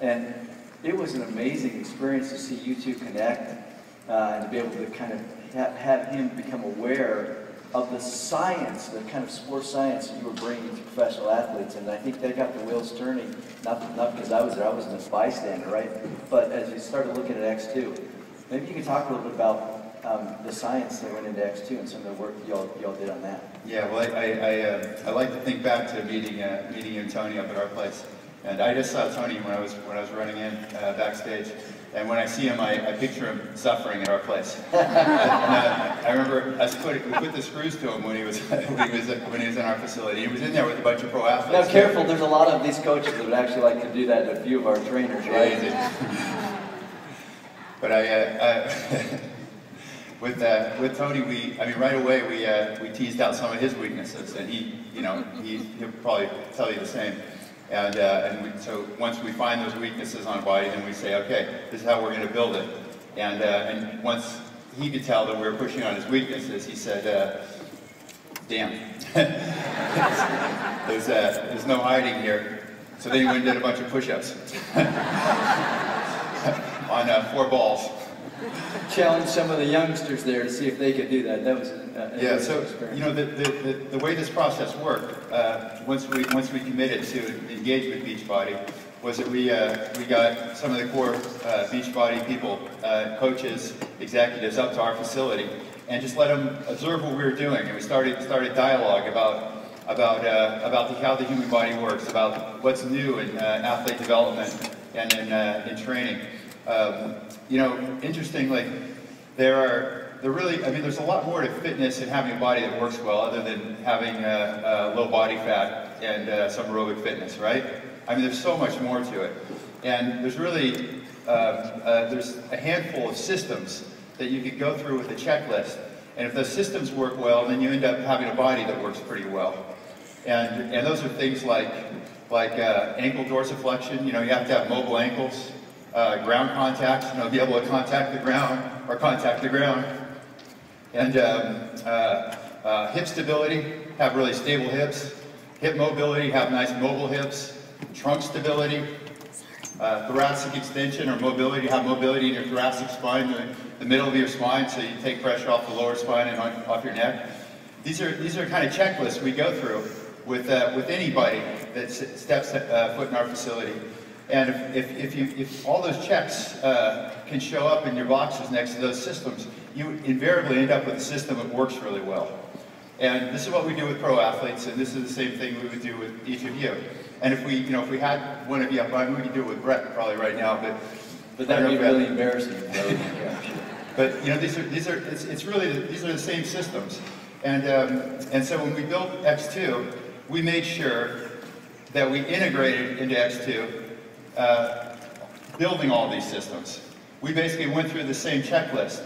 And it was an amazing experience to see you two connect and to be able to kind of have him become aware of the science, the kind of sports science that you were bringing to professional athletes. And I think that got the wheels turning, not because I was there, I wasn't a bystander, right? But as you started looking at X2, maybe you can talk a little bit about the science that went into X2 and some of the work y'all did on that. Yeah, well, I like to think back to meeting you and Tony up at our place. And I just saw Tony when I was running in backstage, and when I see him, I picture him suffering at our place. I remember we put the screws to him when he was when he was in our facility. He was in there with a bunch of pro athletes. Now, careful! There's a lot of these coaches that would actually like to do that to a few of our trainers, right? But with Tony, right away we teased out some of his weaknesses, and he'll probably tell you the same. So once we find those weaknesses on a body, then we say, okay, this is how we're going to build it. And once he could tell that we were pushing on his weaknesses, he said, damn, there's no hiding here. So then he went and did a bunch of push-ups on 4 balls. Challenge some of the youngsters there to see if they could do that. That was yeah. So experience. The way this process worked, once we committed to engage with Beachbody, was that we got some of the core Beachbody people, coaches, executives, up to our facility, and just let them observe what we were doing. And we started dialogue about how the human body works, about what's new in athlete development and in training. Interestingly, there's a lot more to fitness and having a body that works well, other than having low body fat and some aerobic fitness, right? I mean, there's so much more to it, and there's really there's a handful of systems that you could go through with a checklist, and if those systems work well, then you end up having a body that works pretty well, and those are things like ankle dorsiflexion. You have to have mobile ankles. Ground contact, be able to contact the ground or contact the ground. And hip stability, have really stable hips. Hip mobility, have nice mobile hips. Trunk stability. Thoracic extension or mobility, have mobility in your thoracic spine, the middle of your spine, so you take pressure off the lower spine and off your neck. These are kind of checklists we go through with anybody that steps foot in our facility. And if all those checks can show up in your boxes next to those systems, you invariably end up with a system that works really well. And this is what we do with pro athletes, and this is the same thing we would do with each of you. And if we had one of you up, we could do it with Brett probably right now, but that would be really embarrassing. Yeah, sure. But these are the same systems. And so when we built X2, we made sure that we integrated into X2. Building all these systems. We basically went through the same checklist.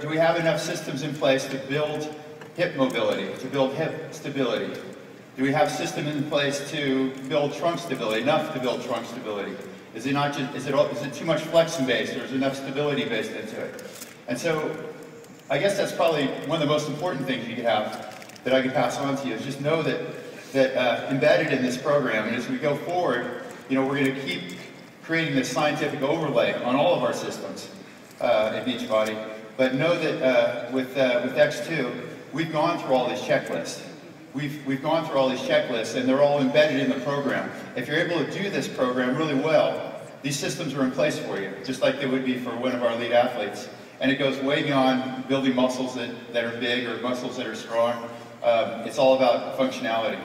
Do we have enough systems in place to build hip mobility, to build hip stability? Do we have systems in place to build trunk stability, enough to build trunk stability? Is it too much flexion based, or is there enough stability based into it? And so I guess that's probably one of the most important things you could have that I can pass on to you, is just know that embedded in this program, and as we go forward, we're going to keep creating this scientific overlay on all of our systems at Beachbody. But know that with X2, we've gone through all these checklists. We've gone through all these checklists, and they're all embedded in the program. If you're able to do this program really well, these systems are in place for you, just like they would be for one of our elite athletes. And it goes way beyond building muscles that are big or muscles that are strong. It's all about functionality.